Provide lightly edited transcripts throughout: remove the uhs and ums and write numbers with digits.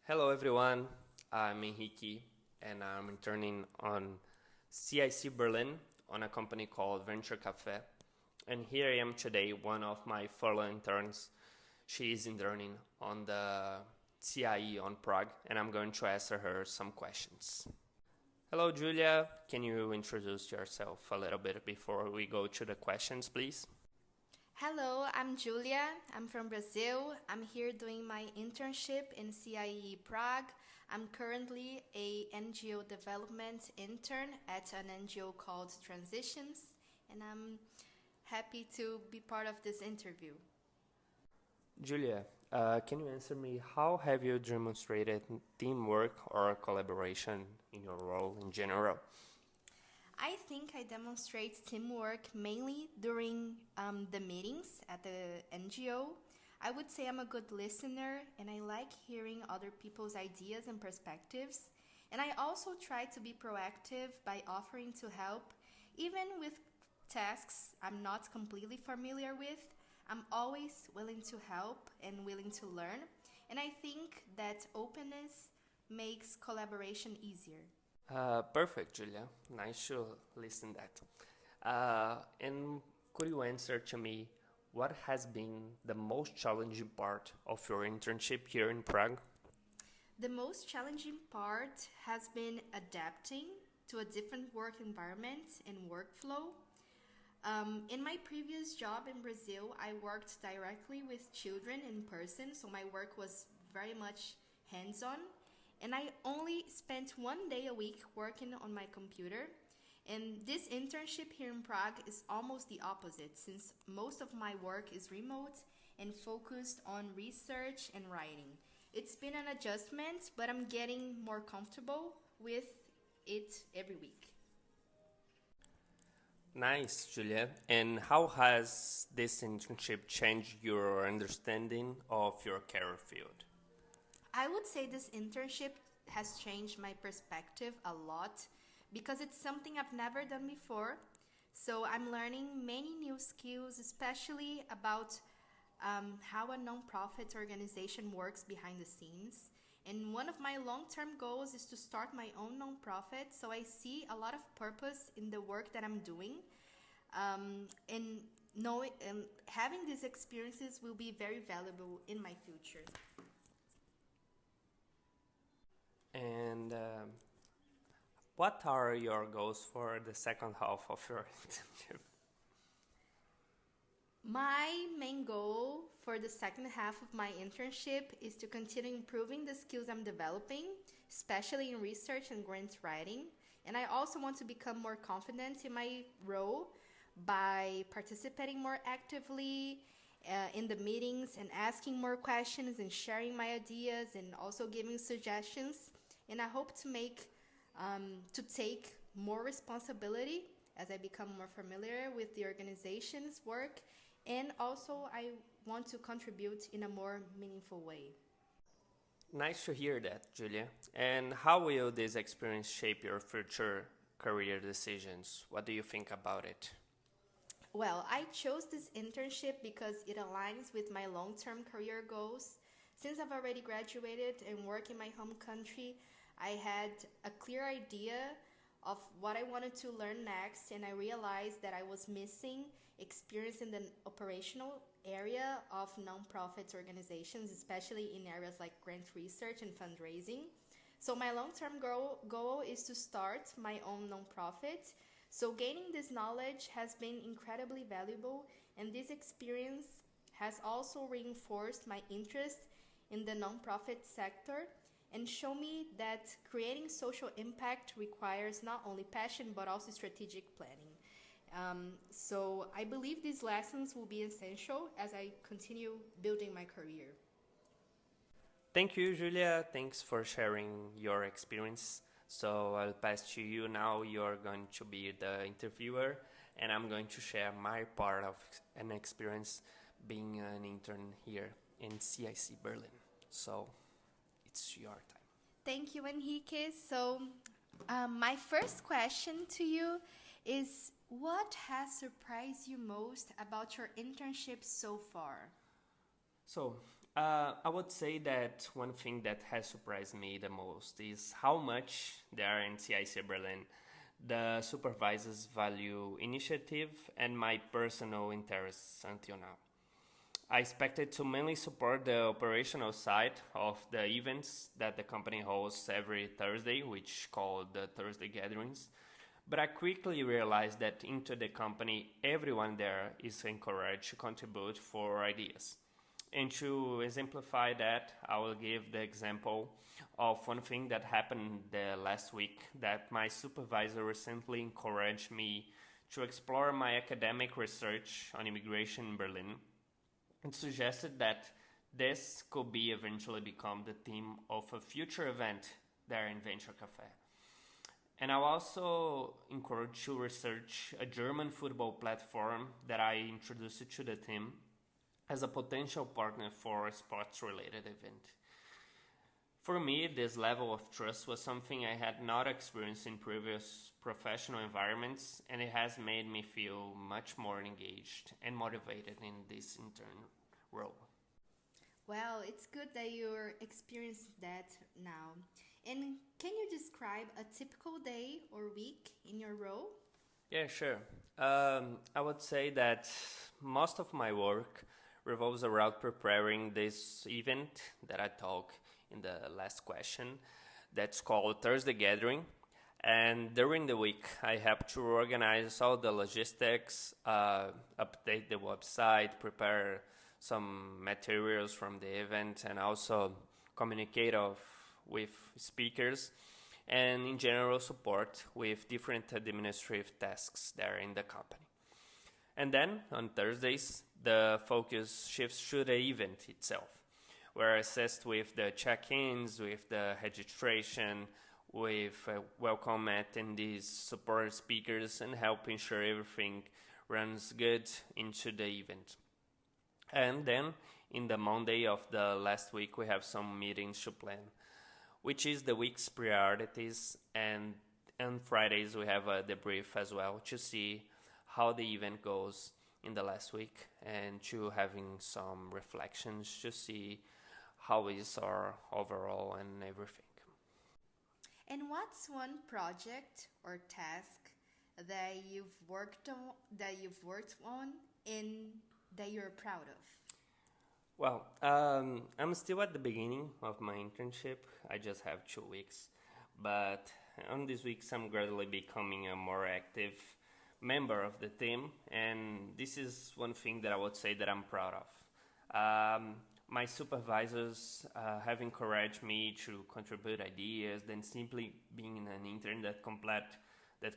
Hello everyone, I'm Henrique and I'm interning on CIC Berlin on a company called Venture Cafe. And here I am today, one of my fellow interns. She is interning on the CIE on Prague and I'm going to ask her some questions. Hello Julia, can you introduce yourself a little bit before we go to the questions, please? Hello, I'm Julia. I'm from Brazil. I'm here doing my internship in CIE Prague. I'm currently a NGO development intern at an NGO called Transitions, and I'm happy to be part of this interview. Julia, can you answer me how have you demonstrated teamwork or collaboration in your role in general? I think I demonstrate teamwork mainly during the meetings at the NGO. I would say I'm a good listener and I like hearing other people's ideas and perspectives. And I also try to be proactive by offering to help, even with tasks I'm not completely familiar with. I'm always willing to help and willing to learn. And I think that openness makes collaboration easier. Perfect, Julia. Nice to listen that. And could you answer to me what has been the most challenging part of your internship here in Prague? The most challenging part has been adapting to a different work environment and workflow. In my previous job in Brazil, I worked directly with children in person, so my work was very much hands on. And I only spent 1 day a week working on my computer. And this internship here in Prague is almost the opposite, since most of my work is remote and focused on research and writing. It's been an adjustment, but I'm getting more comfortable with it every week. Nice, Julia. And how has this internship changed your understanding of your career field? I would say this internship has changed my perspective a lot because it's something I've never done before. So I'm learning many new skills, especially about how a nonprofit organization works behind the scenes. And one of my long term goals is to start my own nonprofit. So I see a lot of purpose in the work that I'm doing. And knowing having these experiences will be very valuable in my future. And what are your goals for the second half of your internship? My main goal for the second half of my internship is to continue improving the skills I'm developing, especially in research and grant writing. And I also want to become more confident in my role by participating more actively in the meetings and asking more questions and sharing my ideas and also giving suggestions. And I hope to take more responsibility as I become more familiar with the organization's work, and also I want to contribute in a more meaningful way. Nice to hear that, Julia. And how will this experience shape your future career decisions? What do you think about it? Well, I chose this internship because it aligns with my long term career goals. Since I've already graduated and work in my home country, I had a clear idea of what I wanted to learn next, and I realized that I was missing experience in the operational area of nonprofit organizations, especially in areas like grant research and fundraising. So, my long term goal is to start my own nonprofit. So, gaining this knowledge has been incredibly valuable, and this experience has also reinforced my interest in the nonprofit sector and show me that creating social impact requires not only passion but also strategic planning. So I believe these lessons will be essential as I continue building my career. Thank you, Julia. Thanks for sharing your experience. So I'll pass to you now. You're going to be the interviewer, and I'm going to share my part of an experience being an intern here in CIC Berlin. So it's your time. Thank you, Enrique. So, my first question to you is, what has surprised you most about your internship so far? So I would say that one thing that has surprised me the most is how much there in CIC Berlin the supervisors value initiative and my personal interests until now. I expected to mainly support the operational side of the events that the company hosts every Thursday, which called the Thursday gatherings. But I quickly realized that into the company, everyone there is encouraged to contribute for ideas. And to exemplify that, I will give the example of one thing that happened the last week that my supervisor recently encouraged me to explore my academic research on immigration in Berlin and suggested that this could be eventually become the theme of a future event there in Venture Cafe. And I'll also encourage to research a German football platform that I introduced to the team as a potential partner for a sports related event. For me, this level of trust was something I had not experienced in previous professional environments, and it has made me feel much more engaged and motivated in this intern role. Well, it's good that you're experiencing that now. And can you describe a typical day or week in your role? Yeah, sure. I would say that most of my work revolves around preparing this event that I talked in the last question. That's called Thursday Gathering. And during the week, I have to organize all the logistics, update the website, prepare some materials from the event, and also communicate with speakers, and in general support with different administrative tasks there in the company. And then on Thursdays, the focus shifts to the event itself. We're assessed with the check-ins, with the registration, with welcome attendees, support speakers, and help ensure everything runs good into the event. And then in the Monday of the last week, we have some meetings to plan, which is the week's priorities. And on Fridays, we have a debrief as well to see how the event goes in the last week and to having some reflections to see how is our overall and everything. And what's one project or task that you've worked on and that you're proud of? Well, I'm still at the beginning of my internship. I just have 2 weeks. But on these weeks, I'm gradually becoming a more active member of the team. And this is one thing that I would say that I'm proud of. My supervisors have encouraged me to contribute ideas than simply being an intern that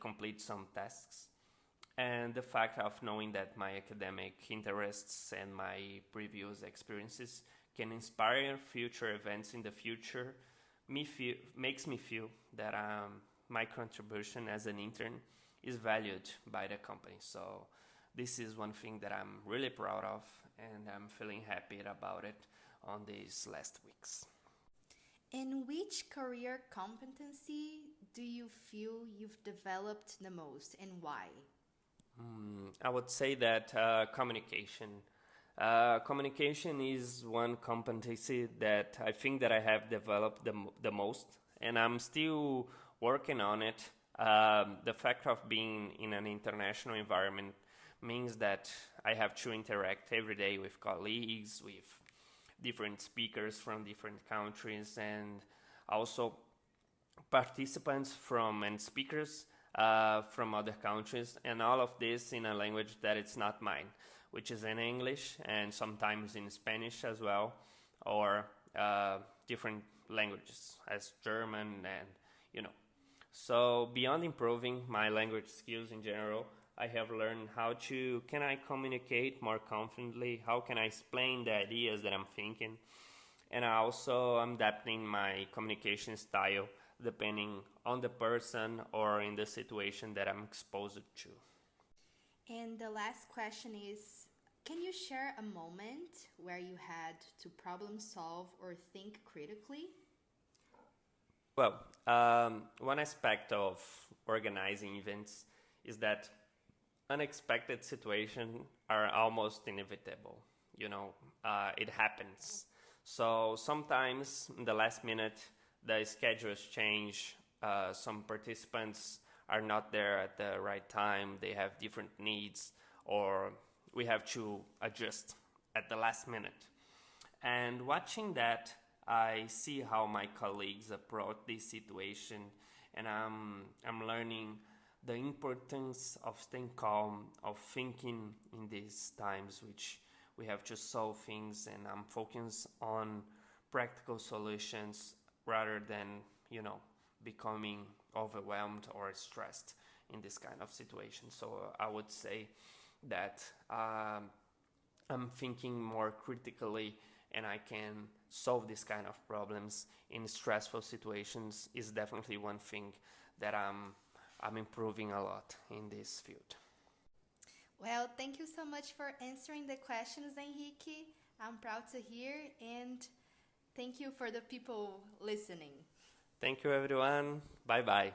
completes some tasks. And the fact of knowing that my academic interests and my previous experiences can inspire future events in the future makes me feel that my contribution as an intern is valued by the company. So this is one thing that I'm really proud of, and I'm feeling happy about it on these last weeks. And which career competency do you feel you've developed the most and why? I would say that communication. Communication is one competency that I think that I have developed the most, and I'm still working on it. The fact of being in an international environment means that I have to interact every day with colleagues, with different speakers from different countries, and also participants from and speakers from other countries, and all of this in a language that it's not mine, which is in English and sometimes in Spanish as well, or different languages as German and you know. So beyond improving my language skills in general, I have learned how to can I communicate more confidently, how can I explain the ideas that I'm thinking, and I also am adapting my communication style depending on the person or in the situation that I'm exposed to. And the last question is, can you share a moment where you had to problem solve or think critically? Well, one aspect of organizing events is that unexpected situations are almost inevitable. It happens. So sometimes in the last minute, the schedules change. Some participants are not there at the right time. They have different needs, or we have to adjust at the last minute. And watching that, I see how my colleagues approach this situation, and I'm learning the importance of staying calm, of thinking in these times, which we have to solve things, and I'm focused on practical solutions rather than, becoming overwhelmed or stressed in this kind of situation. So I would say that I'm thinking more critically, and I can solve this kind of problems in stressful situations is definitely one thing that I'm improving a lot in this field. Well, thank you so much for answering the questions, Henrique. I'm proud to hear, and thank you for the people listening. Thank you, everyone. Bye bye.